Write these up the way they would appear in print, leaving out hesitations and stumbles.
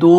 2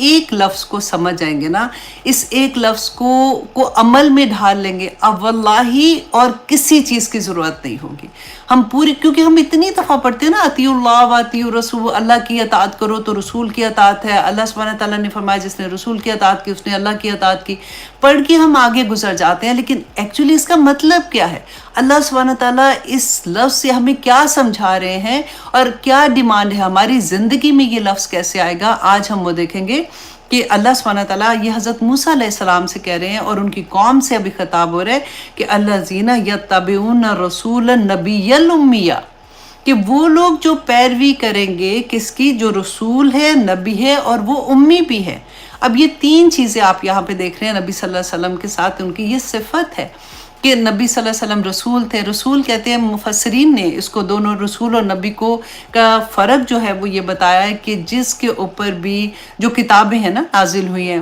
ایک لفظ کو سمجھ جائیں گے نا، اس ایک لفظ کو عمل میں ڈھال لیں گے، اب واللہ اور کسی چیز کی ضرورت نہیں ہوگی. ہم پوری، کیونکہ ہم اتنی دفعہ پڑھتے ہیں نا اطیعوا اللہ و اطیعوا الرسول، اللہ کی اطاعت کرو تو رسول کی اطاعت ہے. اللہ سبحانہ تعالیٰ نے فرمایا جس نے رسول کی اطاعت کی اس نے اللہ کی اطاعت کی. پڑھ کے ہم آگے گزر جاتے ہیں، لیکن ایکچولی اس کا مطلب کیا ہے؟ اللہ سبحانہ تعالیٰ اس لفظ سے ہمیں کیا سمجھا رہے ہیں اور کیا ڈیمانڈ ہے ہماری زندگی میں، یہ لفظ کیسے آئے گا؟ آج ہم وہ دیکھیں گے کہ اللہ سبحانہ تعالیٰ یہ حضرت موسیٰ علیہ السلام سے کہہ رہے ہیں اور ان کی قوم سے ابھی خطاب ہو رہا ہے کہ الذین یتبعون الرسول النبی الامیہ، کہ وہ لوگ جو پیروی کریں گے کس کی؟ جو رسول ہے، نبی ہے اور وہ امی بھی ہے. اب یہ تین چیزیں آپ یہاں پہ دیکھ رہے ہیں نبی صلی اللہ علیہ وسلم کے ساتھ، ان کی یہ صفت ہے کہ نبی صلی اللہ علیہ وسلم رسول تھے. رسول کہتے ہیں مفسرین نے اس کو، دونوں رسول اور نبی کو کا فرق جو ہے وہ یہ بتایا ہے کہ جس کے اوپر بھی جو کتابیں ہیں نا نازل ہوئی ہیں،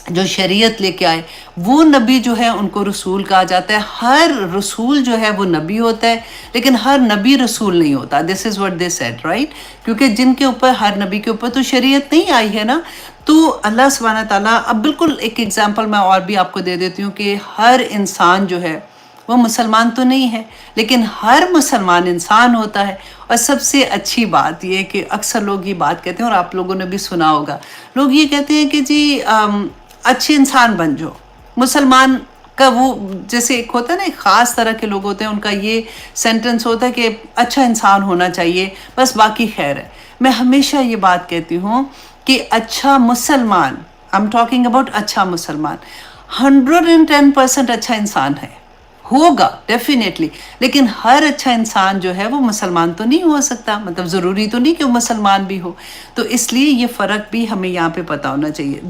جو شریعت لے کے آئے، وہ نبی جو ہے ان کو رسول کہا جاتا ہے. ہر رسول جو ہے وہ نبی ہوتا ہے، لیکن ہر نبی رسول نہیں ہوتا. This is what they said, right? کیونکہ جن کے اوپر، ہر نبی کے اوپر تو شریعت نہیں آئی ہے نا. تو اللہ سبحانہ تعالیٰ، اب بالکل ایک ایگزامپل میں اور بھی آپ کو دے دیتی ہوں کہ ہر انسان جو ہے وہ مسلمان تو نہیں ہے، لیکن ہر مسلمان انسان ہوتا ہے. اور سب سے اچھی بات یہ کہ اکثر لوگ یہ بات کہتے ہیں اور آپ لوگوں نے بھی سنا ہوگا، لوگ یہ کہتے ہیں کہ جی اچھے انسان بن جاؤ. مسلمان کا وہ جیسے ایک ہوتا ہے نا، ایک خاص طرح کے لوگ ہوتے ہیں، ان کا یہ سینٹنس ہوتا ہے کہ اچھا انسان ہونا چاہیے، بس باقی خیر ہے. میں ہمیشہ یہ بات کہتی ہوں کہ اچھا مسلمان، I'm talking about اچھا مسلمان 110% اچھا انسان ہے، ہوگا ڈیفینیٹلی، لیکن ہر اچھا انسان جو ہے وہ مسلمان تو نہیں ہو سکتا. مطلب ضروری تو نہیں کہ وہ مسلمان بھی ہو. تو اس لیے یہ فرق بھی ہمیں یہاں پہ پتہ ہونا چاہیے.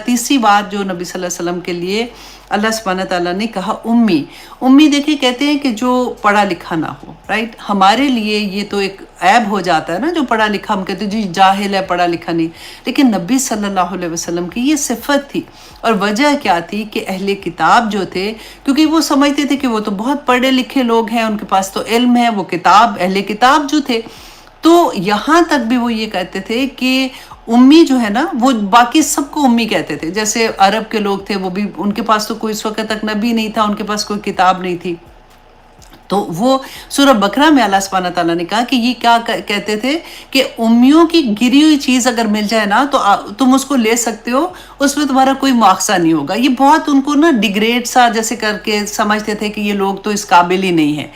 تیسری بات جو نبی صلی اللہ علیہ وسلم کے لیے اللہ سبحانہ تعالیٰ نے کہا امی. امی دیکھیں کہتے ہیں کہ جو پڑھا لکھا نہ ہو، رائٹ؟ ہمارے لیے یہ تو ایک عیب ہو جاتا ہے نا، جو پڑھا لکھا ہم کہتے ہیں جی جاہل ہے، پڑھا لکھا نہیں. لیکن نبی صلی اللہ علیہ وسلم کی یہ صفت تھی. اور وجہ کیا تھی کہ اہل کتاب جو تھے، کیونکہ وہ سمجھتے تھے کہ وہ تو بہت پڑھے لکھے لوگ ہیں، ان کے پاس تو علم ہے، وہ کتاب، اہل کتاب جو تھے، تو یہاں تک بھی وہ یہ کہتے تھے کہ امی جو ہے نا، وہ باقی سب کو امی کہتے تھے. جیسے عرب کے لوگ تھے، وہ بھی ان کے پاس تو کوئی اس وقت تک نبی نہیں تھا، ان کے پاس کوئی کتاب نہیں تھی. تو وہ سورہ بقرہ میں اللہ سبحانہ تعالیٰ نے کہا کہ یہ کیا کہتے تھے کہ امیوں کی گری ہوئی چیز اگر مل جائے نا تو تم اس کو لے سکتے ہو، اس میں تمہارا کوئی مواخذہ نہیں ہوگا. یہ بہت ان کو نا ڈیگریڈ سا جیسے کر کے سمجھتے تھے کہ یہ لوگ تو اس قابل ہی نہیں ہیں.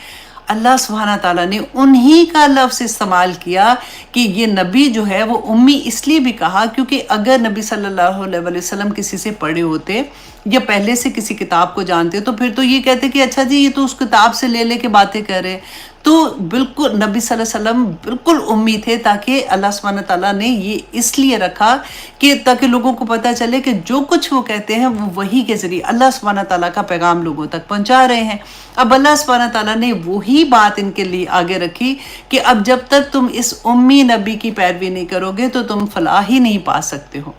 اللہ سبحانہ تعالیٰ نے انہی کا لفظ استعمال کیا کہ یہ نبی جو ہے وہ امی اس لیے بھی کہا کیونکہ اگر نبی صلی اللہ علیہ وسلم کسی سے پڑھے ہوتے یا پہلے سے کسی کتاب کو جانتے تو پھر تو یہ کہتے کہ اچھا جی یہ تو اس کتاب سے لے کے باتیں کر رہے. تو بالکل نبی صلی اللہ علیہ وسلم بالکل امی تھے، تاکہ اللہ سبحانہ تعالیٰ نے یہ اس لیے رکھا کہ تاکہ لوگوں کو پتہ چلے کہ جو کچھ وہ کہتے ہیں وہ وحی کے ذریعے اللہ سبحانہ تعالیٰ کا پیغام لوگوں تک پہنچا رہے ہیں. اب اللہ سبحانہ تعالیٰ نے وہی بات ان کے لیے آگے رکھی کہ اب جب تک تم اس امی نبی کی پیروی نہیں کرو گے تو تم فلاح ہی نہیں پا سکتے ہو.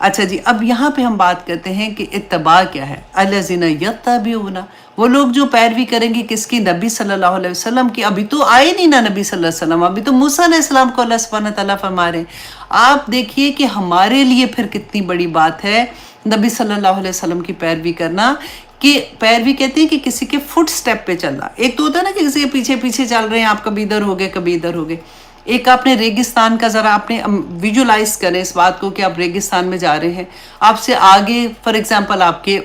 اچھا جی، اب یہاں پہ ہم بات کرتے ہیں کہ اتباع کیا ہے. الذین یتبعون، وہ لوگ جو پیروی کریں گے کس کی؟ نبی صلی اللہ علیہ وسلم کی. ابھی تو آئے نہیں نا نبی صلی اللہ علیہ وسلم، ابھی تو موسیٰ علیہ السلام کو اللہ سبحانہ تعالیٰ فرما رہے ہیں. آپ دیکھیے کہ ہمارے لیے پھر کتنی بڑی بات ہے نبی صلی اللہ علیہ وسلم کی پیروی کرنا. کہ پیروی کہتے ہیں کہ کسی کے فٹ سٹیپ پہ چلنا. ایک تو ہوتا ہے نا کہ کسی کے پیچھے پیچھے چل رہے ہیں آپ، کبھی ادھر ہو گئے کبھی ادھر ہو گئے. ایک آپ نے ریگستان کا ذرا آپ نے ویژولائز کریں اس بات کو کہ آپ ریگستان میں جا رہے ہیں، آپ سے آگے فار ایگزامپل آپ کے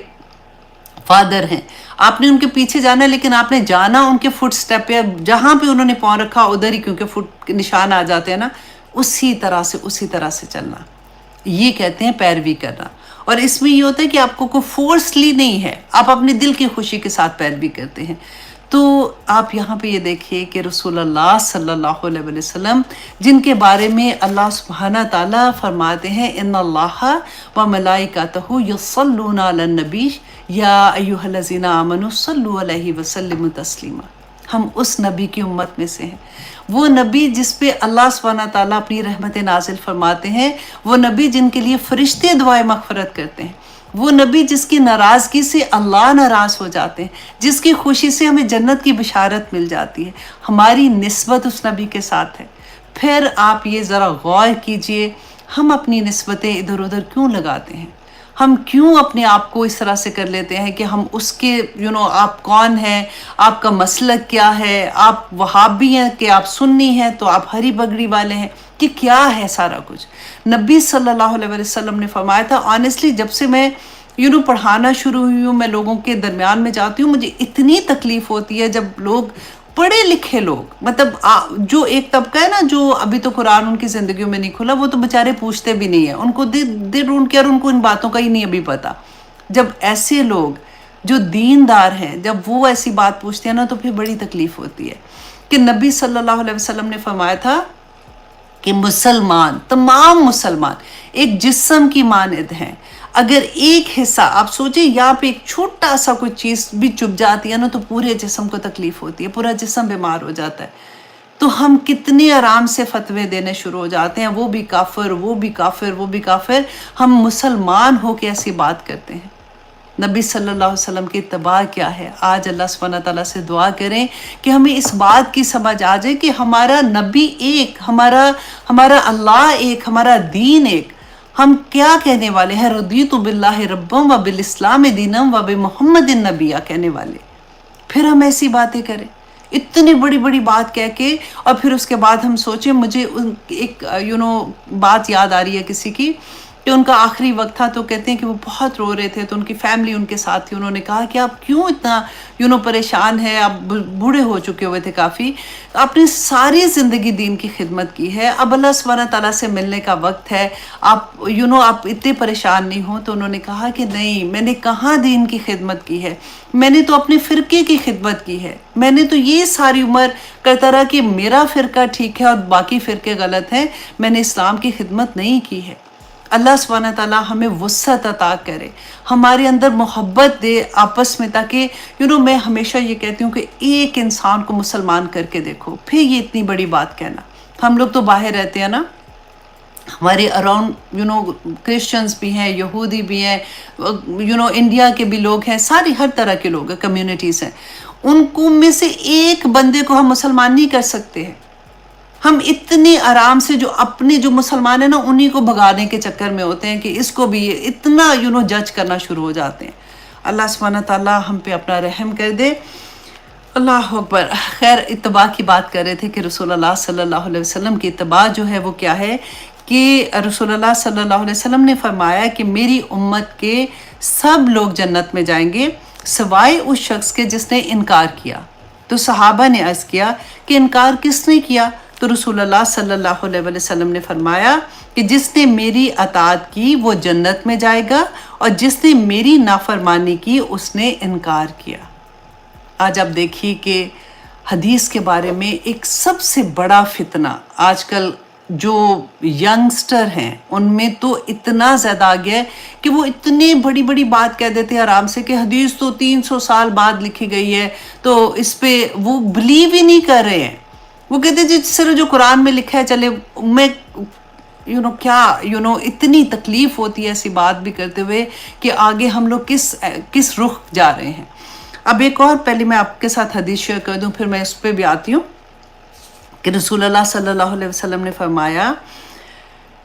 فادر ہیں، آپ نے ان کے پیچھے جانا ہے لیکن آپ نے جانا ان کے فٹ سٹیپ پہ، جہاں پہ انہوں نے پاؤں رکھا ادھر ہی، کیونکہ فٹ کے نشان آ جاتے ہیں نا، اسی طرح سے چلنا. یہ کہتے ہیں پیروی کرنا. اور اس میں یہ ہوتا ہے کہ آپ کو کوئی فورسلی نہیں ہے، آپ اپنے دل کی خوشی کے ساتھ پیروی کرتے ہیں. تو آپ یہاں پہ یہ دیکھیے کہ رسول اللہ صلی اللہ علیہ وسلم جن کے بارے میں اللہ سبحانہ تعالیٰ فرماتے ہیں ان اللہ و ملائکتہ یصلون علی النبی یا ایھا الذین آمنوا صلوا علیہ وسلموا تسلیما. ہم اس نبی کی امت میں سے ہیں، وہ نبی جس پہ اللہ سبحانہ تعالیٰ اپنی رحمت نازل فرماتے ہیں، وہ نبی جن کے لیے فرشتے دعائیں مغفرت کرتے ہیں، وہ نبی جس کی ناراضگی سے اللہ ناراض ہو جاتے ہیں، جس کی خوشی سے ہمیں جنت کی بشارت مل جاتی ہے. ہماری نسبت اس نبی کے ساتھ ہے. پھر آپ یہ ذرا غور کیجئے، ہم اپنی نسبتیں ادھر ادھر کیوں لگاتے ہیں؟ ہم کیوں اپنے آپ کو اس طرح سے کر لیتے ہیں کہ ہم اس کے آپ کون ہیں، آپ کا مسلک کیا ہے، آپ وہابی ہیں کہ آپ سنی ہیں تو آپ ہری بگڑی والے ہیں، کہ کیا ہے سارا کچھ؟ نبی صلی اللہ علیہ وسلم نے فرمایا تھا، آنیسٹلی جب سے میں پڑھانا شروع ہوئی ہوں، میں لوگوں کے درمیان میں جاتی ہوں، مجھے اتنی تکلیف ہوتی ہے جب لوگ پڑھے لکھے لوگ، مطلب جو ایک طبقہ ہے نا جو ابھی تو قرآن ان کی زندگیوں میں نہیں کھلا، وہ تو بےچارے پوچھتے بھی نہیں ہیں، ان کو دے ڈونٹ کیئر، ان کو ان باتوں کا ہی نہیں ابھی پتا۔ جب ایسے لوگ جو دیندار ہیں جب وہ ایسی بات پوچھتے ہیں نا تو پھر بڑی تکلیف ہوتی ہے، کہ نبی صلی اللہ علیہ وسلم نے فرمایا تھا کہ مسلمان، تمام مسلمان ایک جسم کی مانند ہیں، اگر ایک حصہ آپ سوچیں یہاں پہ ایک چھوٹا سا کوئی چیز بھی چپ جاتی ہے نا تو پورے جسم کو تکلیف ہوتی ہے، پورا جسم بیمار ہو جاتا ہے۔ تو ہم کتنے آرام سے فتوے دینے شروع ہو جاتے ہیں، وہ بھی کافر، وہ بھی کافر، وہ بھی کافر، ہم مسلمان ہو کے ایسی بات کرتے ہیں۔ نبی صلی اللہ علیہ وسلم کی اتباع کیا ہے؟ آج اللہ سبحانہ تعالیٰ سے دعا کریں کہ ہمیں اس بات کی سمجھ آ جائے کہ ہمارا نبی ایک، ہمارا اللہ ایک، ہمارا دین ایک۔ ہم کیا کہنے والے ہیں؟ رضیت باللہ ربم و بالاسلام دینم و بمحمد نبیہ کہنے والے۔ پھر ہم ایسی باتیں کریں، اتنی بڑی بڑی بات کہہ کے، اور پھر اس کے بعد ہم سوچیں، مجھے ایک بات یاد آ رہی ہے کسی کی، کہ ان کا آخری وقت تھا تو کہتے ہیں کہ وہ بہت رو رہے تھے، تو ان کی فیملی ان کے ساتھ تھی، انہوں نے کہا کہ آپ کیوں اتنا پریشان ہیں، آپ بوڑھے ہو چکے ہوئے تھے کافی، آپ نے ساری زندگی دین کی خدمت کی ہے، اب اللہ سبحانہ تعالیٰ سے ملنے کا وقت ہے، آپ آپ اتنے پریشان نہیں ہوں۔ تو انہوں نے کہا کہ نہیں، میں نے کہاں دین کی خدمت کی ہے، میں نے تو اپنے فرقے کی خدمت کی ہے، میں نے تو یہ ساری عمر کرتا رہا کہ میرا فرقہ ٹھیک ہے اور باقی فرقے غلط ہیں، میں نے اسلام کی خدمت نہیں کی ہے۔ اللہ سبحانہ تعالیٰ ہمیں وسعت عطا کرے، ہمارے اندر محبت دے آپس میں، تاکہ میں ہمیشہ یہ کہتی ہوں کہ ایک انسان کو مسلمان کر کے دیکھو، پھر یہ اتنی بڑی بات کہنا۔ ہم لوگ تو باہر رہتے ہیں نا، ہمارے اراؤنڈ کرسچنز بھی ہیں، یہودی بھی ہیں، انڈیا کے بھی لوگ ہیں، ساری ہر طرح کے لوگ ہیں، کمیونٹیز ہیں، ان کو میں سے ایک بندے کو ہم مسلمان نہیں کر سکتے ہیں۔ ہم اتنی آرام سے جو مسلمان ہیں نا انہی کو بھگانے کے چکر میں ہوتے ہیں کہ اس کو بھی اتنا جج کرنا شروع ہو جاتے ہیں۔ اللہ سبحانہ تعالیٰ ہم پہ اپنا رحم کر دے۔ اللہ اکبر۔ خیر، اتباع کی بات کر رہے تھے کہ رسول اللہ صلی اللہ علیہ وسلم کی اتباع جو ہے وہ کیا ہے، کہ رسول اللہ صلی اللہ علیہ وسلم نے فرمایا کہ میری امت کے سب لوگ جنت میں جائیں گے سوائے اس شخص کے جس نے انکار کیا۔ تو صحابہ نے عرض کیا کہ انکار کس نے کیا؟ تو رسول اللہ صلی اللہ علیہ وسلم نے فرمایا کہ جس نے میری اطاعت کی وہ جنت میں جائے گا، اور جس نے میری نافرمانی کی اس نے انکار کیا۔ آج آپ دیکھیے کہ حدیث کے بارے میں ایک سب سے بڑا فتنہ آج کل جو ینگسٹر ہیں ان میں تو اتنا زیادہ آ گیا ہے کہ وہ اتنی بڑی بڑی بات کہہ دیتے ہیں آرام سے، کہ حدیث تو 300 سال بعد لکھی گئی ہے، تو اس پہ وہ بلیو ہی نہیں کر رہے ہیں۔ وہ کہتے ہیں جس طرح جو قرآن میں لکھا ہے چلے، میں کیا اتنی تکلیف ہوتی ہے ایسی بات بھی کرتے ہوئے کہ آگے ہم لوگ کس رخ جا رہے ہیں۔ اب ایک اور پہلے میں آپ کے ساتھ حدیث شیئر کر دوں، پھر میں اس پہ بھی آتی ہوں، کہ رسول اللہ صلی اللہ علیہ وسلم نے فرمایا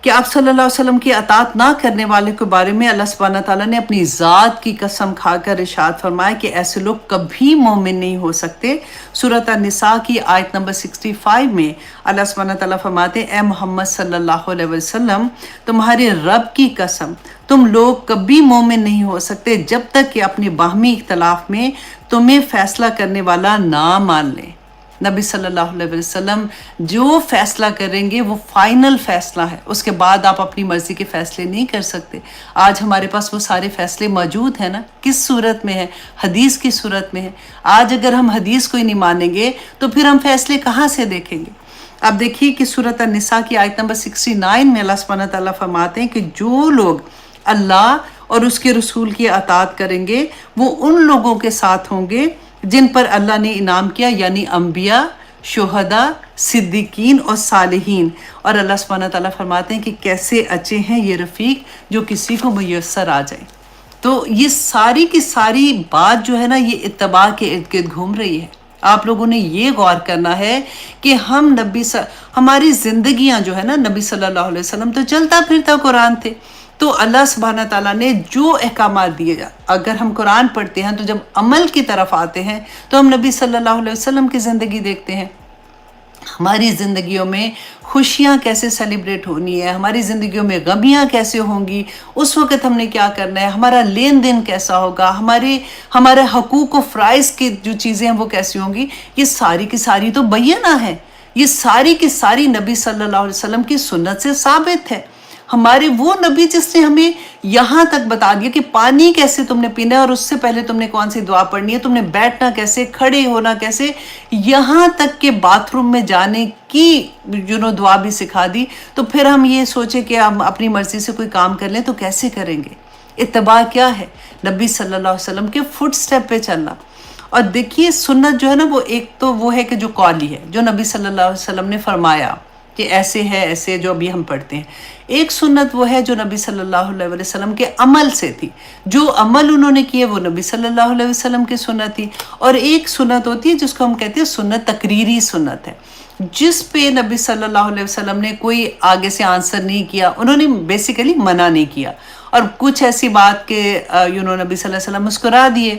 کہ آپ صلی اللہ علیہ وسلم کی اطاعت نہ کرنے والے کے بارے میں اللہ سبحانہ تعالیٰ نے اپنی ذات کی قسم کھا کر ارشاد فرمایا کہ ایسے لوگ کبھی مومن نہیں ہو سکتے۔ سورۃ النساء کی آیت نمبر 65 میں اللہ سبحانہ تعالیٰ فرماتے ہیں، اے محمد صلی اللہ علیہ وسلم، تمہارے رب کی قسم، تم لوگ کبھی مومن نہیں ہو سکتے جب تک کہ اپنے باہمی اختلاف میں تمہیں فیصلہ کرنے والا نہ مان لیں۔ نبی صلی اللہ علیہ وسلم جو فیصلہ کریں گے وہ فائنل فیصلہ ہے، اس کے بعد آپ اپنی مرضی کے فیصلے نہیں کر سکتے۔ آج ہمارے پاس وہ سارے فیصلے موجود ہیں نا، کس صورت میں ہے؟ حدیث کی صورت میں ہے۔ آج اگر ہم حدیث کو ہی نہیں مانیں گے تو پھر ہم فیصلے کہاں سے دیکھیں گے؟ اب دیکھیے کہ سورۃ النساء کی آیت نمبر 69 میں اللہ سبحانہ تعالیٰ فرماتے ہیں کہ جو لوگ اللہ اور اس کے رسول کی اطاعت کریں گے وہ ان لوگوں کے ساتھ ہوں گے جن پر اللہ نے انعام کیا، یعنی انبیاء، شہداء، صدیقین اور صالحین۔ اور اللہ سبحانہ تعالیٰ فرماتے ہیں کہ کیسے اچھے ہیں یہ رفیق جو کسی کو میسر آ جائے۔ تو یہ ساری کی ساری بات جو ہے نا، یہ اتباع کے ارد گرد گھوم رہی ہے۔ آپ لوگوں نے یہ غور کرنا ہے کہ ہماری زندگیاں جو ہے نا، نبی صلی اللہ علیہ وسلم تو چلتا پھرتا قرآن تھے، تو اللہ سبحانہ تعالیٰ نے جو احکامات دیے، اگر ہم قرآن پڑھتے ہیں تو جب عمل کی طرف آتے ہیں تو ہم نبی صلی اللہ علیہ وسلم کی زندگی دیکھتے ہیں. ہماری زندگیوں میں خوشیاں کیسے سیلیبریٹ ہونی ہے، ہماری زندگیوں میں غمیاں کیسے ہوں گی، اس وقت ہم نے کیا کرنا ہے، ہمارا لین دین کیسا ہوگا، ہمارے حقوق و فرائض کی جو چیزیں ہیں وہ کیسی ہوں گی، یہ ساری کی ساری تو بینہ ہے. یہ ساری کی ساری نبی صلی اللہ علیہ وسلم کی سنت سے ثابت ہے. ہمارے وہ نبی جس نے ہمیں یہاں تک بتا دیا کہ پانی کیسے تم نے پینا ہے، اور اس سے پہلے تم نے کون سی دعا پڑھنی ہے، تم نے بیٹھنا کیسے، کھڑے ہونا کیسے، یہاں تک کہ باتھ روم میں جانے کی دعا بھی سکھا دی. تو پھر ہم یہ سوچیں کہ ہم اپنی مرضی سے کوئی کام کر لیں تو کیسے کریں گے؟ اتباع کیا ہے؟ نبی صلی اللہ علیہ وسلم کے فٹ سٹیپ پہ چلنا. اور دیکھیے سنت جو ہے نا، وہ ایک تو وہ ہے کہ جو قولی ہے، جو نبی صلی اللہ علیہ وسلم نے فرمایا کہ ایسے ہے، ایسے جو ابھی ہم پڑھتے ہیں. ایک سنت وہ ہے جو نبی صلی اللہ علیہ وسلم کے عمل سے تھی، جو عمل انہوں نے کیے وہ نبی صلی اللہ علیہ وسلم کی سنت تھی. اور ایک سنت ہوتی ہے جس کو ہم کہتے ہیں سنت تقریری سنت ہے، جس پہ نبی صلی اللہ علیہ وسلم نے کوئی آگے سے آنسر نہیں کیا، انہوں نے بیسیکلی منع نہیں کیا، اور کچھ ایسی بات کہ نبی صلی اللہ علیہ وسلم مسکرا دیے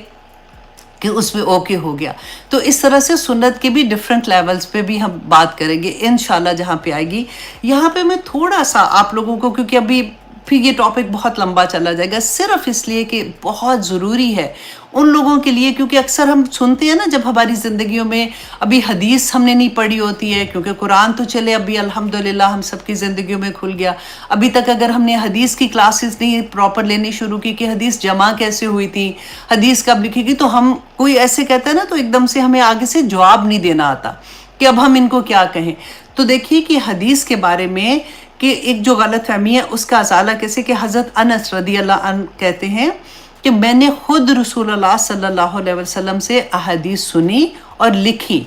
کہ اس پہ اوکے ہو گیا. تو اس طرح سے سنت کے بھی ڈیفرنٹ لیولز پہ بھی ہم بات کریں گے انشاءاللہ جہاں پہ آئے گی. یہاں پہ میں تھوڑا سا آپ لوگوں کو، کیونکہ ابھی پھر یہ ٹاپک بہت لمبا چلا جائے گا، صرف اس لیے کہ بہت ضروری ہے ان لوگوں کے لیے، کیونکہ اکثر ہم سنتے ہیں نا جب ہماری زندگیوں میں ابھی حدیث ہم نے نہیں پڑھی ہوتی ہے، کیونکہ قرآن تو چلے ابھی الحمدللہ ہم سب کی زندگیوں میں کھل گیا، ابھی تک اگر ہم نے حدیث کی کلاسز نہیں پراپر لینی شروع کی کہ حدیث جمع کیسے ہوئی تھی، حدیث کب لکھی گئی، تو ہم کوئی ایسے کہتا ہے نا تو ایک دم سے ہمیں آگے سے جواب نہیں دینا آتا کہ اب ہم ان کو کیا کہیں. تو دیکھیے کہ حدیث کے بارے میں کہ ایک جو غلط فہمی ہے اس کا ازالہ کیسے، کہ حضرت انس رضی اللہ عنہ کہتے ہیں کہ میں نے خود رسول اللہ صلی اللہ علیہ وسلم سے احادیث سنی اور لکھی.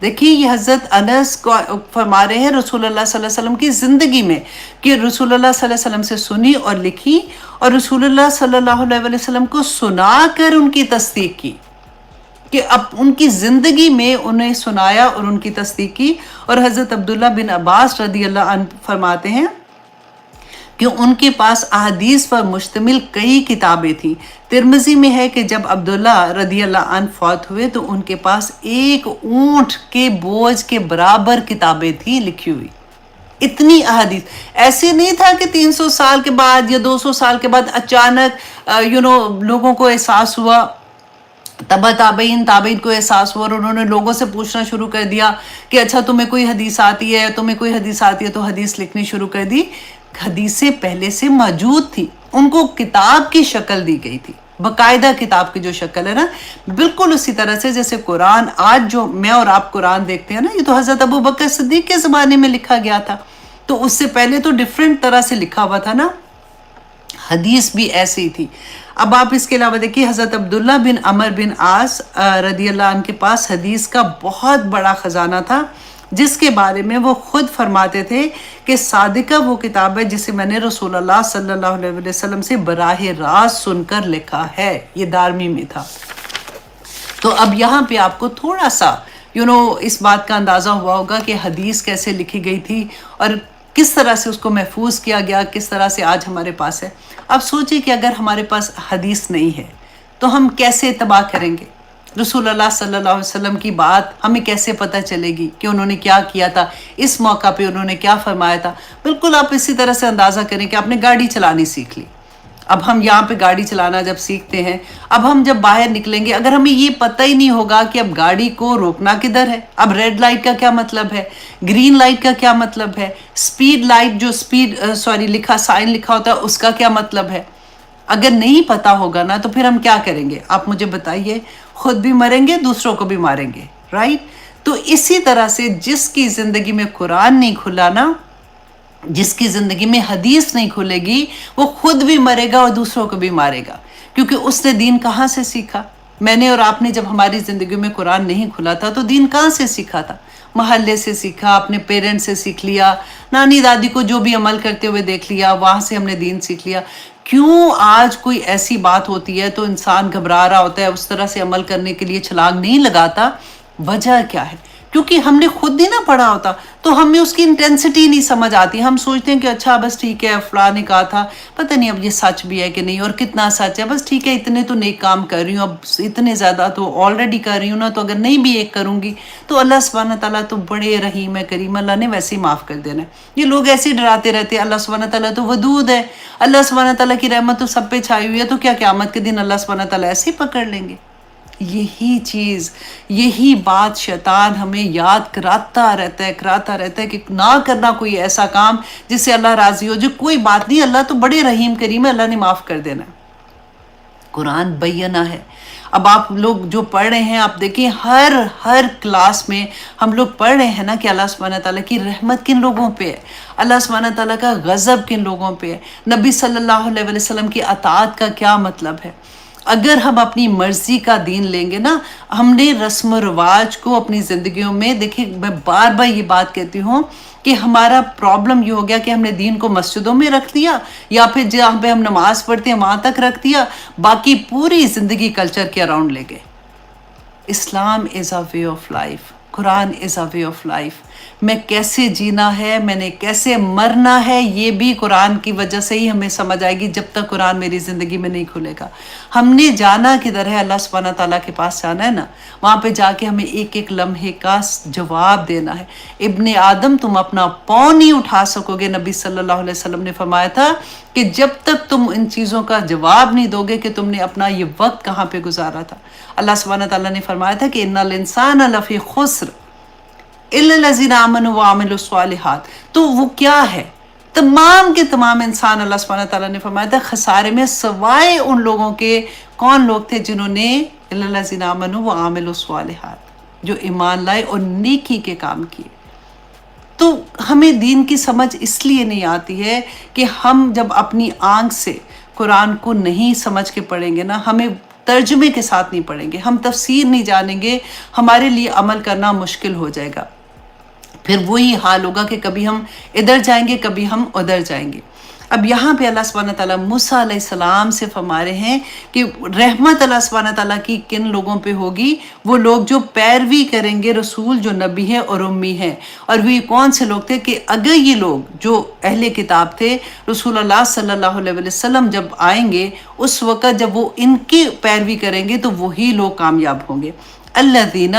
دیکھیے یہ حضرت انس کو فرما رہے ہیں رسول اللہ صلی اللہ علیہ وسلم کی زندگی میں، کہ رسول اللہ صلی اللہ علیہ وسلم سے سنی اور لکھی، اور رسول اللہ صلی اللہ علیہ وسلم کو سنا کر ان کی تصدیق کی، کہ اب ان کی زندگی میں انہیں سنایا اور ان کی تصدیق کی. اور حضرت عبداللہ بن عباس رضی اللہ عنہ فرماتے ہیں کہ ان کے پاس احادیث پر مشتمل کئی کتابیں تھیں. ترمذی میں ہے کہ جب عبداللہ رضی اللہ عنہ فوت ہوئے تو ان کے پاس ایک اونٹ کے بوجھ کے برابر کتابیں تھیں لکھی ہوئی. اتنی احادیث. ایسے نہیں تھا کہ 300 سال کے بعد یا 200 سال کے بعد اچانک لوگوں کو احساس ہوا، تابعین کو احساس ہوا اور انہوں نے لوگوں سے پوچھنا شروع کر دیا کہ اچھا تمہیں کوئی حدیث آتی ہے، تمہیں کوئی حدیث آتی ہے، تو حدیث لکھنی شروع کر دی. حدیثیں پہلے سے موجود تھی، ان کو کتاب کی شکل دی گئی تھی، باقاعدہ کتاب کی جو شکل ہے نا، بالکل اسی طرح سے جیسے قرآن آج جو میں اور آپ قرآن دیکھتے ہیں نا، یہ تو حضرت ابو بکر صدیق کے زمانے میں لکھا گیا تھا، تو اس سے پہلے تو ڈیفرنٹ طرح سے لکھا ہوا تھا نا. حدیث بھی ایسے ہی تھی. اب آپ اس کے علاوہ دیکھیے حضرت عبداللہ بن عمر بن عاص رضی اللہ عنہ کے پاس حدیث کا بہت بڑا خزانہ تھا، جس کے بارے میں وہ خود فرماتے تھے کہ صادقہ وہ کتاب ہے جسے میں نے رسول اللہ صلی اللہ علیہ وسلم سے براہ راست سن کر لکھا ہے. یہ دارمی میں تھا. تو اب یہاں پہ آپ کو تھوڑا سا اس بات کا اندازہ ہوا ہوگا کہ حدیث کیسے لکھی گئی تھی اور کس طرح سے اس کو محفوظ کیا گیا، کس طرح سے آج ہمارے پاس ہے. اب سوچیں کہ اگر ہمارے پاس حدیث نہیں ہے تو ہم کیسے اتباع کریں گے؟ رسول اللہ صلی اللہ علیہ وسلم کی بات ہمیں کیسے پتہ چلے گی کہ انہوں نے کیا کیا تھا، اس موقع پہ انہوں نے کیا فرمایا تھا؟ بالکل آپ اسی طرح سے اندازہ کریں کہ آپ نے گاڑی چلانی سیکھ لی. اب ہم یہاں پہ گاڑی چلانا جب سیکھتے ہیں، اب ہم جب باہر نکلیں گے، اگر ہمیں یہ پتہ ہی نہیں ہوگا کہ اب گاڑی کو روکنا کدھر ہے، اب ریڈ لائٹ کا کیا مطلب ہے، گرین لائٹ کا کیا مطلب ہے، سپیڈ لائٹ جو سائن لکھا ہوتا ہے اس کا کیا مطلب ہے، اگر نہیں پتہ ہوگا نا تو پھر ہم کیا کریں گے؟ آپ مجھے بتائیے. خود بھی مریں گے، دوسروں کو بھی ماریں گے، رائٹ؟ تو اسی طرح سے جس کی زندگی میں قرآن نہیں کھلا نا، جس کی زندگی میں حدیث نہیں کھلے گی، وہ خود بھی مرے گا اور دوسروں کو بھی مارے گا، کیونکہ اس نے دین کہاں سے سیکھا؟ میں نے اور آپ نے جب ہماری زندگی میں قرآن نہیں کھلا تھا تو دین کہاں سے سیکھا تھا؟ محلے سے سیکھا، اپنے پیرنٹ سے سیکھ لیا، نانی دادی کو جو بھی عمل کرتے ہوئے دیکھ لیا، وہاں سے ہم نے دین سیکھ لیا. کیوں آج کوئی ایسی بات ہوتی ہے تو انسان گھبرا رہا ہوتا ہے، اس طرح سے عمل کرنے کے لیے چھلانگ نہیں لگاتا وجہ کیا ہے؟ کیونکہ ہم نے خود نہیں نہ پڑھا ہوتا تو ہمیں اس کی انٹینسٹی نہیں سمجھ آتی. ہم سوچتے ہیں کہ اچھا بس ٹھیک ہے فلاں نے کہا تھا، پتہ نہیں اب یہ سچ بھی ہے کہ نہیں اور کتنا سچ ہے، بس ٹھیک ہے اتنے تو نیک کام کر رہی ہوں، اب اتنے زیادہ تو آلریڈی کر رہی ہوں نا، تو اگر نہیں بھی ایک کروں گی تو اللہ سبحانہ تعالیٰ تو بڑے رحیم ہے کریم، اللہ نے ویسے ہی معاف کر دینا ہے. یہ لوگ ایسے ہی ڈراتے رہتے ہیں، اللہ سبحانہ تعالیٰ تو ودود ہے، اللہ سبحانہ تعالیٰ کی رحمت تو سب پہ چھائی ہوئی ہے، تو کیا قیامت کے دن اللہ سبحانہ تعالیٰ ایسے ہی پکڑ لیں گے؟ یہی چیز، یہی بات شیطان ہمیں یاد کراتا رہتا ہے کہ نہ کرنا کوئی ایسا کام جس سے اللہ راضی ہو. جو کوئی بات نہیں، اللہ تو بڑے رحیم کریم ہے، اللہ نے معاف کر دینا ہے. قرآن بینہ ہے. اب آپ لوگ جو پڑھ رہے ہیں، آپ دیکھیں ہر کلاس میں ہم لوگ پڑھ رہے ہیں نا کہ اللہ سبحانہ تعالیٰ کی رحمت کن لوگوں پہ ہے، اللہ سبحانہ تعالیٰ کا غضب کن لوگوں پہ ہے، نبی صلی اللہ علیہ وسلم کی اطاعت کا کیا مطلب ہے. اگر ہم اپنی مرضی کا دین لیں گے نا، ہم نے رسم و رواج کو اپنی زندگیوں میں، دیکھیں میں بار بار یہ بات کہتی ہوں کہ ہمارا پرابلم یہ ہو گیا کہ ہم نے دین کو مسجدوں میں رکھ دیا، یا پھر جہاں پہ ہم نماز پڑھتے ہیں وہاں تک رکھ دیا، باقی پوری زندگی کلچر کے اراؤنڈ لے گئے. Islam is a way of life, Quran is a way of life. میں کیسے جینا ہے، میں نے کیسے مرنا ہے، یہ بھی قرآن کی وجہ سے ہی ہمیں سمجھ آئے گی، جب تک قرآن میری زندگی میں نہیں کھلے گا. ہم نے جانا کدھر ہے؟ اللہ سبحانہ تعالیٰ کے پاس جانا ہے نا، وہاں پہ جا کے ہمیں ایک ایک لمحے کا جواب دینا ہے. ابن آدم تم اپنا پاؤں نہیں اٹھا سکو گے، نبی صلی اللہ علیہ وسلم نے فرمایا تھا کہ جب تک تم ان چیزوں کا جواب نہیں دو گے کہ تم نے اپنا یہ وقت کہاں پہ گزارا تھا. اللہ سبحانہ تعالیٰ نے فرمایا تھا کہ ان الانسان لفی خسر الا الذین آمنوا وعملوا الصالحات. تو وہ کیا ہے؟ تمام کے تمام انسان، اللہ سبحانہ تعالیٰ نے فرمایا تھا خسارے میں، سوائے ان لوگوں کے. کون لوگ تھے؟ جنہوں نے الا الذین آمنوا وعملوا الصالحات، جو ایمان لائے اور نیکی کے کام کیے. تو ہمیں دین کی سمجھ اس لیے نہیں آتی ہے کہ ہم جب اپنی آنکھ سے قرآن کو نہیں سمجھ کے پڑھیں گے نا، ہمیں ترجمے کے ساتھ نہیں پڑھیں گے، ہم تفسیر نہیں جانیں گے، ہمارے لیے عمل کرنا مشکل ہو جائے گا. پھر وہی حال ہوگا کہ کبھی ہم ادھر جائیں گے، کبھی ہم ادھر جائیں گے. اب یہاں پہ اللہ سبحانہ تعالیٰ موسیٰ علیہ السلام سے فرما رہے ہیں کہ رحمت اللہ سبحانہ تعالیٰ کی کن لوگوں پہ ہوگی؟ وہ لوگ جو پیروی کریں گے رسول جو نبی ہے اور امی ہے. اور وہ کون سے لوگ تھے؟ کہ اگر یہ لوگ جو اہل کتاب تھے، رسول اللہ صلی اللہ علیہ وسلم جب آئیں گے اس وقت جب وہ ان کی پیروی کریں گے تو وہی لوگ کامیاب ہوں گے. الذین،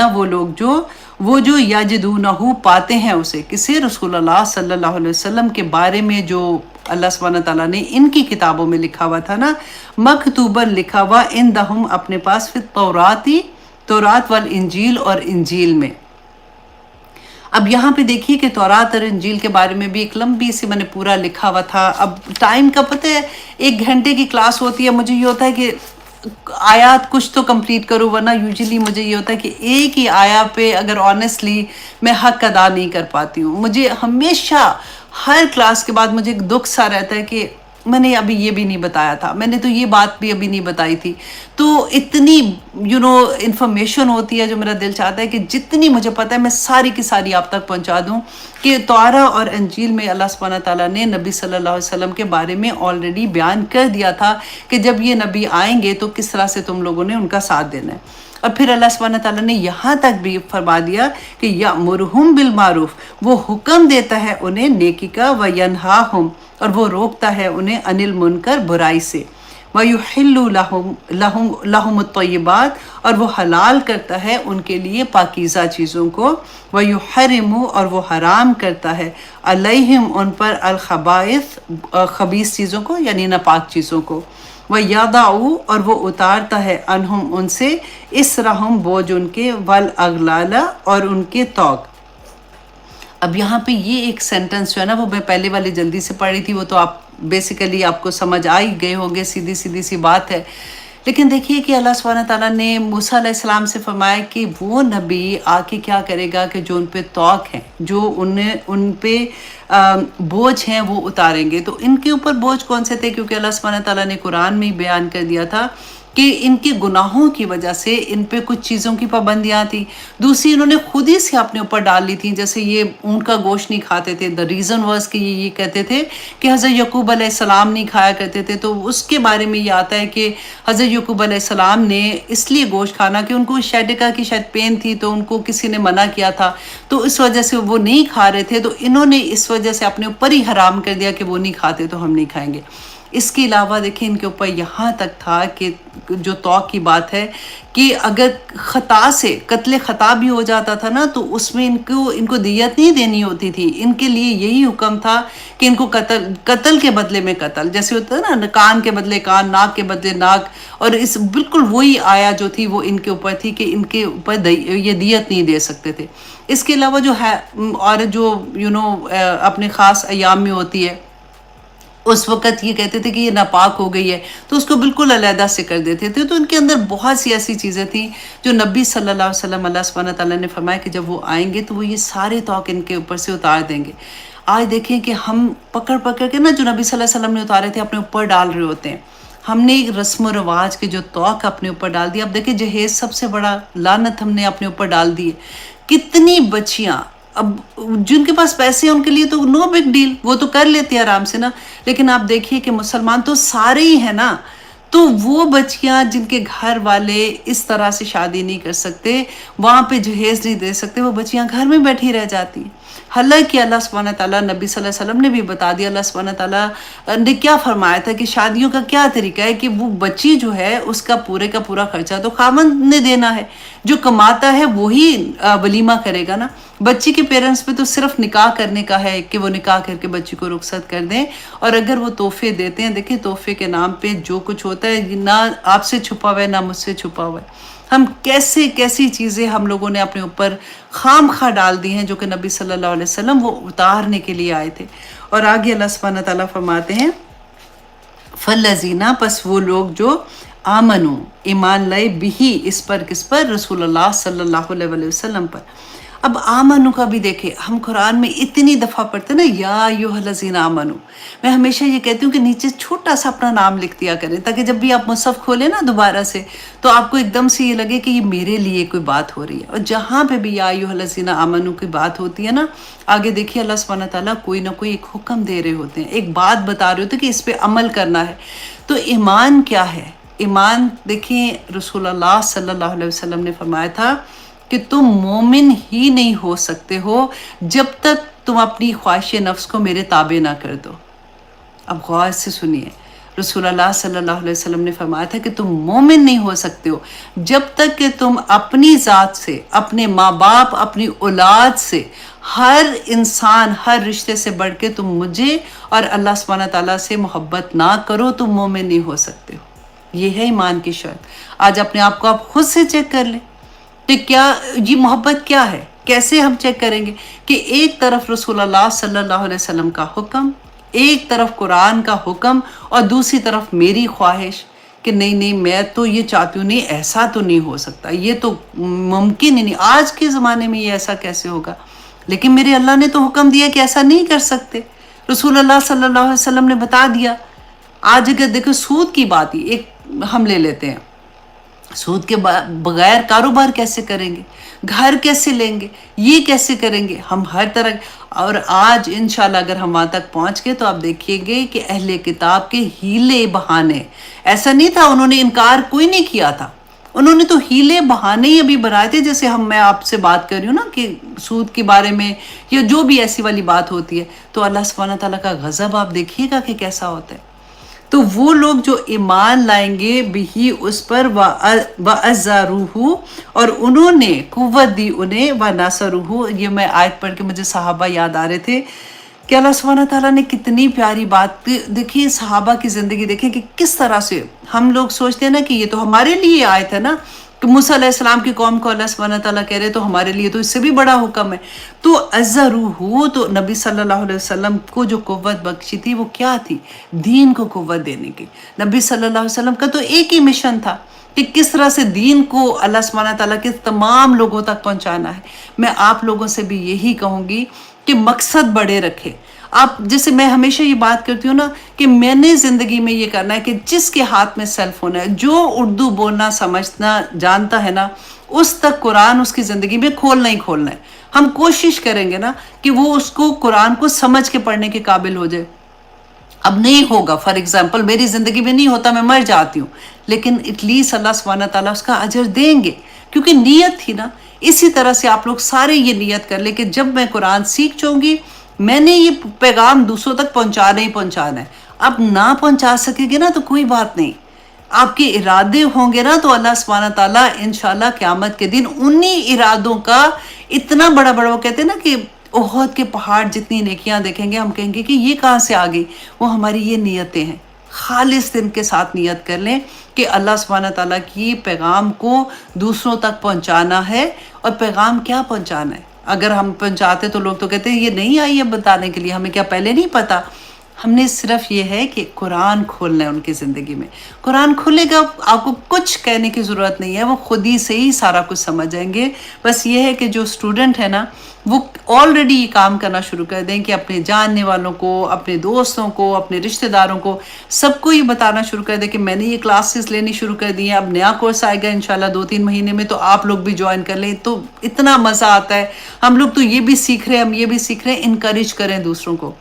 وہ جو یجدونہ پاتے ہیں اسے، کسے؟ رسول اللہ صلی اللہ علیہ وسلم کے بارے میں جو اللہ سبحانہ تعالیٰ نے ان کی کتابوں میں لکھا ہوا تھا نا، مکتوباً لکھا ہوا، عندہم اپنے پاس، فی تورات والانجیل، اور انجیل میں. اب یہاں پہ دیکھیے کہ تورات اور انجیل کے بارے میں بھی ایک لمبی سی میں نے پورا لکھا ہوا تھا. اب ٹائم کا پتہ ہے، 1 گھنٹے کی کلاس ہوتی ہے، مجھے یہ ہوتا ہے کہ آیات کچھ تو کمپلیٹ کروں، ورنہ یوزلی مجھے یہ ہوتا ہے کہ ایک ہی آیا پہ اگر آنیسٹلی میں حق ادا نہیں کر پاتی ہوں. مجھے ہمیشہ ہر کلاس کے بعد مجھے ایک دکھ سا رہتا ہے کہ میں نے ابھی یہ بھی نہیں بتایا تھا، میں نے تو یہ بات بھی ابھی نہیں بتائی تھی. تو اتنی انفارمیشن ہوتی ہے جو میرا دل چاہتا ہے کہ جتنی مجھے پتہ ہے میں ساری کی ساری آپ تک پہنچا دوں. کہ تورات اور انجیل میں اللہ سبحانہ تعالیٰ نے نبی صلی اللہ علیہ وسلم کے بارے میں آلریڈی بیان کر دیا تھا کہ جب یہ نبی آئیں گے تو کس طرح سے تم لوگوں نے ان کا ساتھ دینا ہے. اور پھر اللہ سبحانہ تعالیٰ نے یہاں تک بھی فرما دیا کہ یأمرہم بالمعروف، وہ حکم دیتا ہے انہیں نیکی کا، وینہاہم، اور وہ روکتا ہے انہیں عن المنکر، برائی سے، وَيُحِلُّ لَهُمُ الطَّيِّبَاتِ، اور وہ حلال کرتا ہے ان کے لیے پاکیزہ چیزوں کو، وَيُحَرِّمُ، اور وہ حرام کرتا ہے علیہم ان پر، الخبائث، خبیث چیزوں کو یعنی ناپاک چیزوں کو، وَيَضَعُ، اور وہ اتارتا ہے عنہم ان سے، اِسْرَہُم، بوجھ ان کے، وَالْأَغْلَالَ، اور ان کے طوق. اب یہاں پہ یہ ایک سینٹنس جو ہے نا، وہ میں پہلے والی جلدی سے پڑھی تھی، وہ تو آپ بیسیکلی آپ کو سمجھ آ ہی گئے ہوں گے، سیدھی سی بات ہے. لیکن دیکھیے کہ اللہ سبحانہ تعالیٰ نے موسیٰ علیہ السلام سے فرمایا کہ وہ نبی آ کے کیا کرے گا کہ جو ان پہ طوق ہیں، جو ان پہ بوجھ ہیں، وہ اتاریں گے. تو ان کے اوپر بوجھ کون سے تھے؟ کیونکہ اللہ سبحانہ تعالیٰ نے قرآن میں ہی بیان کر دیا تھا کہ ان کے گناہوں کی وجہ سے ان پہ کچھ چیزوں کی پابندیاں تھیں، دوسری انہوں نے خود ہی سے اپنے اوپر ڈال لی تھیں، جیسے یہ اونٹ کا گوشت نہیں کھاتے تھے، دا ریزن واز کہ یہ کہتے تھے کہ حضرت یعقوب علیہ السلام نہیں کھایا کرتے تھے، تو اس کے بارے میں یہ آتا ہے کہ حضرت یعقوب علیہ السلام نے اس لیے گوشت کھانا کہ ان کو شیڈکا کی شاید پین تھی، تو ان کو کسی نے منع کیا تھا، تو اس وجہ سے وہ نہیں کھا رہے تھے، تو انہوں نے اس وجہ سے اپنے اوپر ہی حرام کر دیا کہ وہ نہیں کھاتے تو ہم نہیں کھائیں گے۔ اس کے علاوہ دیکھیں ان کے اوپر یہاں تک تھا کہ جو توق کی بات ہے کہ اگر خطا سے قتل خطا بھی ہو جاتا تھا نا، تو اس میں ان کو دیت نہیں دینی ہوتی تھی، ان کے لیے یہی حکم تھا کہ ان کو قتل کے بدلے میں قتل، جیسے ہوتا ہے نا کان کے بدلے کان، ناک کے بدلے ناک، اور اس بالکل وہی آیا جو تھی وہ ان کے اوپر تھی کہ ان کے اوپر یہ دیت نہیں دے سکتے تھے۔ اس کے علاوہ جو ہے عورت جو اپنے خاص ایام میں ہوتی ہے، اس وقت یہ کہتے تھے کہ یہ ناپاک ہو گئی ہے، تو اس کو بالکل علیحدہ سے کر دیتے تھے۔ تو ان کے اندر بہت سی ایسی چیزیں تھیں جو نبی صلی اللہ علیہ وسلم اللہ سبحانہ تعالیٰ نے فرمایا کہ جب وہ آئیں گے تو وہ یہ سارے توق ان کے اوپر سے اتار دیں گے۔ آج دیکھیں کہ ہم پکڑ کے نا جو نبی صلی اللہ علیہ وسلم نے اتارے تھے اپنے اوپر ڈال رہے ہوتے ہیں، ہم نے ایک رسم و رواج کے جو توق اپنے اوپر ڈال دیا۔ اب دیکھیں جہیز سب سے بڑا لعنت ہم نے اپنے اوپر ڈال دی ہے۔ کتنی بچیاں، اب جن کے پاس پیسے ہیں ان کے لیے تو نو بگ ڈیل، وہ تو کر لیتے ہیں آرام سے نا، لیکن آپ دیکھیے کہ مسلمان تو سارے ہی ہیں نا، تو وہ بچیاں جن کے گھر والے اس طرح سے شادی نہیں کر سکتے، وہاں پہ جہیز نہیں دے سکتے، وہ بچیاں گھر میں بیٹھی رہ جاتی ہیں۔ حالانکہ اللہ سبحانہ تعالیٰ نبی صلی اللہ علیہ وسلم نے بھی بتا دیا، اللہ سبحانہ تعالیٰ نے کیا فرمایا تھا کہ شادیوں کا کیا طریقہ ہے کہ وہ بچی جو ہے اس کا پورا خرچہ تو خاوند نے دینا ہے، جو کماتا ہے وہی ولیمہ کرے گا نا۔ بچی کے پیرنٹس پہ تو صرف نکاح کرنے کا ہے کہ وہ نکاح کر کے بچی کو رخصت کر دیں، اور اگر وہ تحفے دیتے ہیں، دیکھیں تحفے کے نام پہ جو کچھ ہوتا ہے نہ آپ سے چھپا ہوا ہے نہ مجھ سے چھپا ہوا ہے۔ ہم کیسی چیزیں ہم لوگوں نے اپنے اوپر خام خواہ ڈال دی ہیں جو کہ نبی صلی اللہ علیہ وسلم وہ اتارنے کے لیے آئے تھے۔ اور آگے اللہ سبحانہ تعالیٰ فرماتے ہیں فَالَّذِينَ، پس وہ لوگ جو آمنو، ایمان لائے، بھی اس پر، کس پر؟ رسول اللہ صلی اللہ علیہ وسلم پر۔ اب آمنو کا بھی دیکھیں، ہم قرآن میں اتنی دفعہ پڑھتے ہیں نا یا ایھا الذین آمنو، میں ہمیشہ یہ کہتی ہوں کہ نیچے چھوٹا سا اپنا نام لکھ دیا کریں، تاکہ جب بھی آپ مصحف کھولیں نا دوبارہ سے تو آپ کو ایک دم سے یہ لگے کہ یہ میرے لیے کوئی بات ہو رہی ہے۔ اور جہاں پہ بھی یا ایھا الذین آمنو کی بات ہوتی ہے نا، آگے دیکھیے اللہ سبحانہ تعالیٰ کوئی نہ کوئی ایک حکم دے رہے ہوتے ہیں، ایک بات بتا رہے ہوتے ہیں کہ اس پہ عمل کرنا ہے۔ تو ایمان کیا ہے؟ ایمان دیکھیں رسول اللہ صلی اللہ علیہ وسلم نے فرمایا تھا کہ تم مومن ہی نہیں ہو سکتے ہو جب تک تم اپنی خواہش نفس کو میرے تابع نہ کر دو۔ اب غور سے سنیے، رسول اللہ صلی اللہ علیہ وسلم نے فرمایا تھا کہ تم مومن نہیں ہو سکتے ہو جب تک کہ تم اپنی ذات سے، اپنے ماں باپ، اپنی اولاد سے، ہر انسان، ہر رشتے سے بڑھ کے تم مجھے اور اللہ سبحانہ تعالیٰ سے محبت نہ کرو، تم مومن نہیں ہو سکتے ہو۔ یہ ہے ایمان کی شرط۔ آج اپنے آپ کو آپ خود سے چیک کر لیں کہ کیا یہ محبت کیا ہے؟ کیسے ہم چیک کریں گے کہ ایک طرف رسول اللہ صلی اللہ علیہ وسلم کا حکم، ایک طرف قرآن کا حکم، اور دوسری طرف میری خواہش کہ نہیں میں تو یہ چاہتی ہوں، نہیں ایسا تو نہیں ہو سکتا، یہ تو ممکن ہی نہیں، آج کے زمانے میں یہ ایسا کیسے ہوگا؟ لیکن میرے اللہ نے تو حکم دیا کہ ایسا نہیں کر سکتے، رسول اللہ صلی اللہ علیہ وسلم نے بتا دیا۔ آج اگر دیکھو سود کی بات ہی ایک ہم لے لیتے ہیں، سود کے بغیر کاروبار کیسے کریں گے؟ گھر کیسے لیں گے؟ یہ کیسے کریں گے؟ ہم ہر طرح، اور آج انشاءاللہ اگر ہم وہاں تک پہنچ گئے تو آپ دیکھیے گے کہ اہل کتاب کے ہیلے بہانے، ایسا نہیں تھا انہوں نے انکار کوئی نہیں کیا تھا، انہوں نے تو ہیلے بہانے ہی ابھی بنائے تھے، جیسے میں آپ سے بات کر رہی ہوں نا کہ سود کے بارے میں یا جو بھی ایسی والی بات ہوتی ہے، تو اللہ سبحانہ تعالیٰ کا غضب آپ دیکھیے گا کہ کیسا ہوتا ہے۔ تو وہ لوگ جو ایمان لائیں گے بھی اس پر وَأَزَّرُوهُ، اور انہوں نے قوت دی انہیں، وَنَصَرُوهُ، یہ میں آیت پڑھ کے مجھے صحابہ یاد آ رہے تھے کہ اللہ سبحانہ تعالیٰ نے کتنی پیاری بات، دیکھیے صحابہ کی زندگی دیکھیں کہ کس طرح سے ہم لوگ سوچتے ہیں نا کہ یہ تو ہمارے لیے آیت ہے نا، کہ موسیٰ علیہ السلام کی قوم کو اللہ سبحانہ تعالیٰ کہہ رہے تو ہمارے لیے تو اس سے بھی بڑا حکم ہے۔ تو عزروہ، تو نبی صلی اللہ علیہ وسلم کو جو قوت بخشی تھی وہ کیا تھی؟ دین کو قوت دینے کی۔ نبی صلی اللہ علیہ وسلم کا تو ایک ہی مشن تھا کہ کس طرح سے دین کو اللہ سبحانہ تعالیٰ کے تمام لوگوں تک پہنچانا ہے۔ میں آپ لوگوں سے بھی یہی کہوں گی کہ مقصد بڑے رکھے، آپ جیسے میں ہمیشہ یہ بات کرتی ہوں نا کہ میں نے زندگی میں یہ کرنا ہے کہ جس کے ہاتھ میں سیل فون ہے، جو اردو بولنا سمجھنا جانتا ہے نا، اس تک قرآن اس کی زندگی میں کھولنا ہی کھولنا ہے. ہم کوشش کریں گے نا کہ وہ اس کو قرآن کو سمجھ کے پڑھنے کے قابل ہو جائے. اب نہیں ہوگا، فار ایگزامپل میری زندگی میں نہیں ہوتا، میں مر جاتی ہوں، لیکن ایٹ لیسٹ اللہ سبحانہ تعالیٰ اس کا اجر دیں گے، کیونکہ نیت تھی نا. اسی طرح سے آپ لوگ سارے یہ نیت کر لیں کہ جب میں قرآن سیکھ جاؤں گی، میں نے یہ پیغام دوسروں تک پہنچانا ہی پہنچانا ہے. اب نہ پہنچا سکے گے نا تو کوئی بات نہیں، آپ کے ارادے ہوں گے نا تو اللہ سبحانہ تعالیٰ انشاءاللہ قیامت کے دن انہی ارادوں کا اتنا بڑا بڑا، وہ کہتے ہیں نا کہ احد کے پہاڑ جتنی نیکیاں دیکھیں گے، ہم کہیں گے کہ یہ کہاں سے آ گئی. وہ ہماری یہ نیتیں ہیں. خالص دن کے ساتھ نیت کر لیں کہ اللہ سبحانہ تعالیٰ کی پیغام کو دوسروں تک پہنچانا ہے. اور پیغام کیا پہنچانا ہے؟ اگر ہم پہنچاتے تو لوگ تو کہتے ہیں یہ نہیں آئی ہے بتانے کے لیے، ہمیں کیا پہلے نہیں پتا؟ ہم نے صرف یہ ہے کہ قرآن کھولنا ہے ان کی زندگی میں. قرآن کھلے گا، آپ کو کچھ کہنے کی ضرورت نہیں ہے، وہ خود ہی سے ہی سارا کچھ سمجھ جائیں گے. بس یہ ہے کہ جو اسٹوڈنٹ ہے نا، وہ آلریڈی یہ کام کرنا شروع کر دیں کہ اپنے جاننے والوں کو، اپنے دوستوں کو، اپنے رشتہ داروں کو، سب کو یہ بتانا شروع کر دیں کہ میں نے یہ کلاسز لینی شروع کر دی ہیں، اب نیا کورس آئے گا انشاءاللہ 2-3 مہینے میں، تو آپ لوگ بھی جوائن کر لیں. تو اتنا مزہ آتا ہے. ہم لوگ تو یہ بھی سیکھ رہے ہیں، ہم یہ بھی سیکھ رہے ہیں. انکریج کریں دوسروں کو.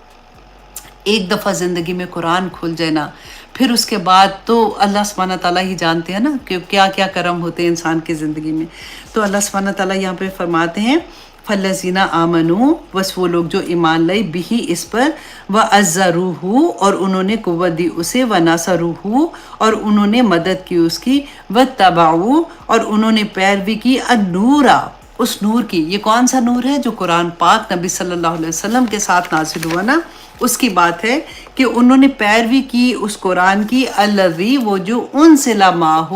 ایک دفعہ زندگی میں قرآن کھل جائے نا، پھر اس کے بعد تو اللہ سبحانہ تعالیٰ ہی جانتے ہیں نا کہ کیا کیا کرم ہوتے ہیں انسان کی زندگی میں. تو اللہ سبحانہ تعالیٰ یہاں پہ فرماتے ہیں فَالَّذِينَ آمَنُوا، بس وہ لوگ جو ایمان لائے، بِهِ اس پر، وَعَزَّرُوهُ اور انہوں نے قوت دی اسے، وَنَصَرُوهُ اور انہوں نے مدد کی اس کی، وَاتَّبَعُوا اور انہوں نے پیروی کی، النورا اس نور کی. یہ کون سا نور ہے؟ جو قرآن پاک نبی صلی اللہ علیہ وسلم کے ساتھ نازل ہوا نا، اس کی بات ہے کہ انہوں نے پیروی کی اس قرآن کی، الذی وہ جو انزل معہ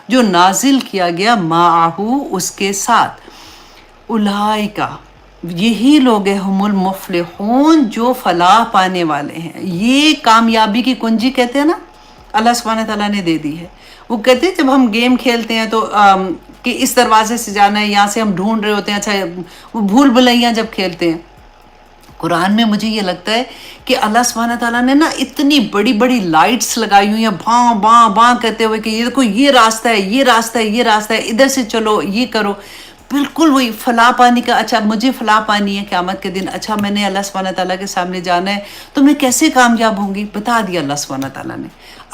جو نازل کیا گیا، معہ اس کے ساتھ. اولئکا یہی لوگ ہیں، ہم المفلحون جو فلاح پانے والے ہیں. یہ کامیابی کی کنجی کہتے ہیں نا، اللہ سبحانہ تعالیٰ نے دے دی ہے. وہ کہتے ہیں جب ہم گیم کھیلتے ہیں تو کہ اس دروازے سے جانا ہے، یہاں سے ہم ڈھونڈ رہے ہوتے ہیں. اچھا وہ بھول بھلائیاں جب کھیلتے ہیں، قرآن میں مجھے یہ لگتا ہے کہ اللہ سبحانہ تعالیٰ نے نا اتنی بڑی بڑی لائٹس لگائی ہوئی ہیں، بھاں باں باں کہتے ہوئے کہ یہ دیکھو، یہ راستہ ہے، یہ راستہ ہے، یہ راستہ ہے، ادھر سے چلو، یہ کرو. بالکل وہی فلاح پانی کا. اچھا مجھے فلاح پانی ہے قیامت کے دن، اچھا میں نے اللہ سبحانہ تعالیٰ کے سامنے جانا ہے، تو میں کیسے کامیاب ہوں گی؟ بتا دیا اللہ سبحانہ تعالیٰ نے.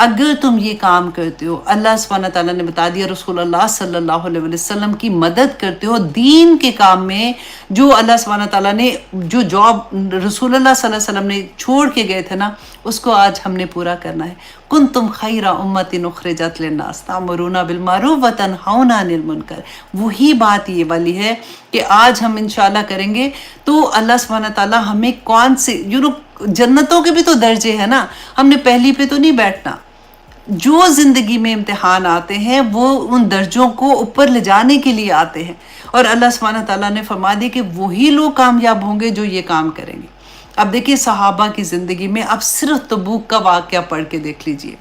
اگر تم یہ کام کرتے ہو، اللہ سبحانہ تعالیٰ نے بتا دیا، رسول اللہ صلی اللہ علیہ وسلم کی مدد کرتے ہو دین کے کام میں، جو اللہ سبحانہ تعالیٰ نے جو جاب رسول اللہ صلی اللہ علیہ وسلم نے چھوڑ کے گئے تھے نا، اس کو آج ہم نے پورا کرنا ہے. کنتم خیر امت اخرجت للناس تأمرون بالمعروف وتنہون عن المنکر. وہی بات یہ والی ہے کہ آج ہم انشاءاللہ کریں گے تو اللہ سبحانہ تعالیٰ ہمیں کون سے جنتوں کے بھی تو درجے ہیں نا، ہم نے پہلی پہ تو نہیں بیٹھنا. جو زندگی میں امتحان آتے ہیں وہ ان درجوں کو اوپر لے جانے کے لیے آتے ہیں، اور اللہ سبحانہ تعالیٰ نے فرما دی کہ وہی لوگ کامیاب ہوں گے جو یہ کام کریں گے. اب دیکھیے صحابہ کی زندگی میں، اب صرف تبوک کا واقعہ پڑھ کے دیکھ لیجئے.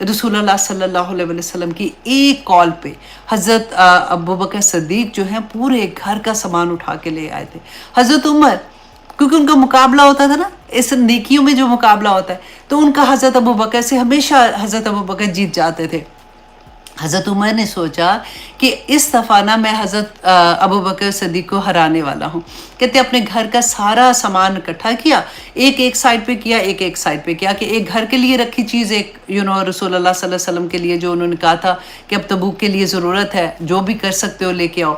رسول اللہ صلی اللہ علیہ وسلم کی ایک کال پہ حضرت ابوبکر صدیق جو ہیں پورے گھر کا سامان اٹھا کے لے آئے تھے. حضرت عمر، کیونکہ ان کا مقابلہ ہوتا تھا نا، اس نیکیوں میں جو مقابلہ ہوتا ہے، تو ان کا حضرت ابوبکر سے ہمیشہ حضرت ابوبکر جیت جاتے تھے. حضرت عمر نے سوچا کہ اس دفعہ نا میں حضرت ابوبکر صدیق کو ہرانے والا ہوں. کہتے اپنے گھر کا سارا سامان اکٹھا کیا، ایک سائڈ پہ کیا، ایک سائڈ پہ کیا، کہ ایک گھر کے لیے رکھی چیز، ایک رسول اللہ صلی اللہ علیہ وسلم کے لیے جو انہوں نے کہا تھا کہ اب تبوک کے لیے ضرورت ہے، جو بھی کر سکتے ہو لے کے آؤ.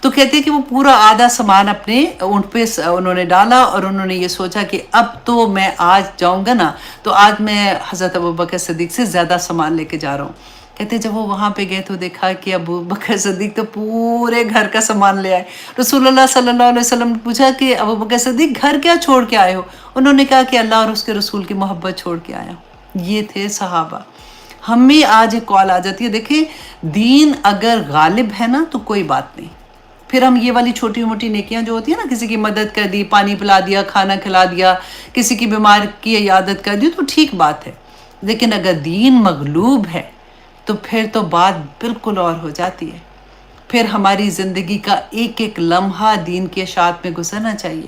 تو کہتے ہیں کہ وہ پورا آدھا سامان اپنے اونٹ پہ انہوں نے ڈالا، اور انہوں نے یہ سوچا کہ اب تو میں آج جاؤں گا نا، تو آج میں حضرت ابوبکر صدیق سے زیادہ سامان لے کے جا رہا ہوں. کہتے جب وہ وہاں پہ گئے تو دیکھا کہ ابوبکر صدیق تو پورے گھر کا سامان لے آئے. رسول اللہ صلی اللہ علیہ وسلم نے پوچھا کہ ابوبکر صدیق گھر کیا چھوڑ کے آئے ہو؟ انہوں نے کہا کہ اللہ اور اس کے رسول کی محبت چھوڑ کے آیا ہوں. یہ تھے صحابہ. ہمیں آج ایک کال آ جاتی ہے، دیکھیں دین اگر غالب ہے نا تو کوئی بات نہیں، پھر ہم یہ والی چھوٹی موٹی نیکیاں جو ہوتی ہیں نا، کسی کی مدد کر دی، پانی پلا دیا، کھانا کھلا دیا، کسی کی بیمار کی عیادت کر دی، تو ٹھیک بات ہے. لیکن اگر دین مغلوب ہے تو پھر تو بات بالکل اور ہو جاتی ہے. پھر ہماری زندگی کا ایک ایک لمحہ دین کی اشاعت میں گزرنا چاہیے.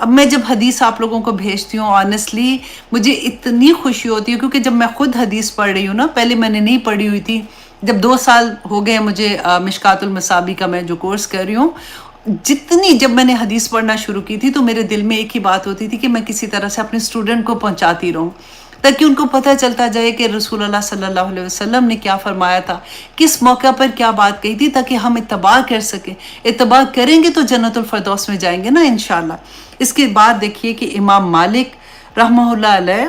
اب میں جب حدیث آپ لوگوں کو بھیجتی ہوں آنیسٹلی مجھے اتنی خوشی ہوتی ہے، کیونکہ جب میں خود حدیث پڑھ رہی ہوں نا، پہلے میں نے نہیں پڑھی ہوئی تھی، جب 2 سال ہو گئے مجھے مشکات المصابی کا میں جو کورس کر رہی ہوں، جب میں نے حدیث پڑھنا شروع کی تھی تو میرے دل میں ایک ہی بات ہوتی تھی کہ میں کسی طرح سے اپنے اسٹوڈنٹ کو پہنچاتی رہوں، تاکہ ان کو پتہ چلتا جائے کہ رسول اللہ صلی اللہ علیہ وسلم نے کیا فرمایا تھا، کس موقع پر کیا بات کہی تھی، تاکہ ہم اتباع کر سکیں۔ اتباع کریں گے تو جنت الفردوس میں جائیں گے نا انشاءاللہ۔ اس کے بعد دیکھیے کہ امام مالک رحمہ اللہ علیہ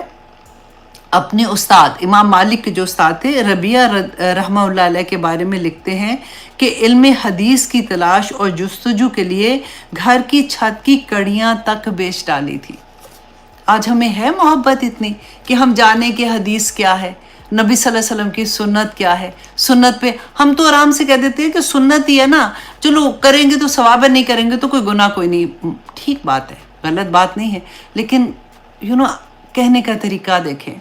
اپنے استاد، امام مالک کے جو استاد تھے ربیعہ رحمہ اللہ علیہ کے بارے میں لکھتے ہیں کہ علم حدیث کی تلاش اور جستجو کے لیے گھر کی چھت کی کڑیاں تک بیچ ڈالی تھی۔ آج ہمیں ہے محبت اتنی کہ ہم جانیں کہ حدیث کیا ہے، نبی صلی اللہ علیہ وسلم کی سنت کیا ہے، سنت پہ ہم تو آرام سے کہہ دیتے ہیں کہ سنت ہی ہے نا، چلو کریں گے تو ثواب ہے، نہیں کریں گے تو کوئی گناہ کوئی نہیں۔ ٹھیک بات ہے، غلط بات نہیں ہے، لیکن کہنے کا طریقہ دیکھیں،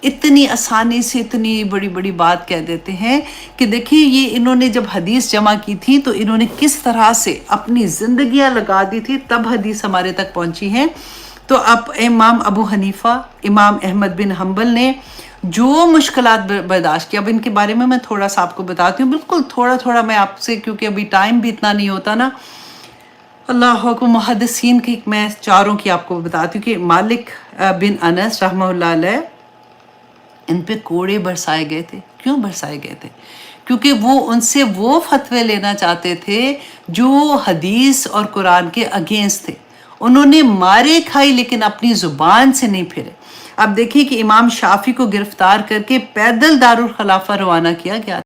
اتنی آسانی سے اتنی بڑی بڑی بات کہہ دیتے ہیں کہ دیکھیے یہ انہوں نے جب حدیث جمع کی تھی تو انہوں نے کس طرح سے اپنی زندگیاں لگا دی تھی، تب حدیث ہمارے تک پہنچی ہیں۔ تو اب امام ابو حنیفہ، امام احمد بن حنبل نے جو مشکلات برداشت کی، اب ان کے بارے میں تھوڑا سا آپ کو بتاتی ہوں، بالکل تھوڑا تھوڑا میں آپ سے، کیونکہ ابھی ٹائم بھی اتنا نہیں ہوتا نا۔ اللہ اکبر، محدثین کی میں چاروں کی آپ کو بتاتی ہوں کہ مالک بن انس رحمہ اللہ علیہ، ان پہ کوڑے برسائے گئے تھے۔ کیوں برسائے گئے تھے؟ کیونکہ وہ ان سے وہ فتوے لینا چاہتے تھے جو حدیث اور قرآن کے اگینسٹ تھے۔ انہوں نے مارے کھائی لیکن اپنی زبان سے نہیں پھرے۔ اب دیکھیے کہ امام شافعی کو گرفتار کر کے پیدل دارالخلافہ روانہ کیا گیا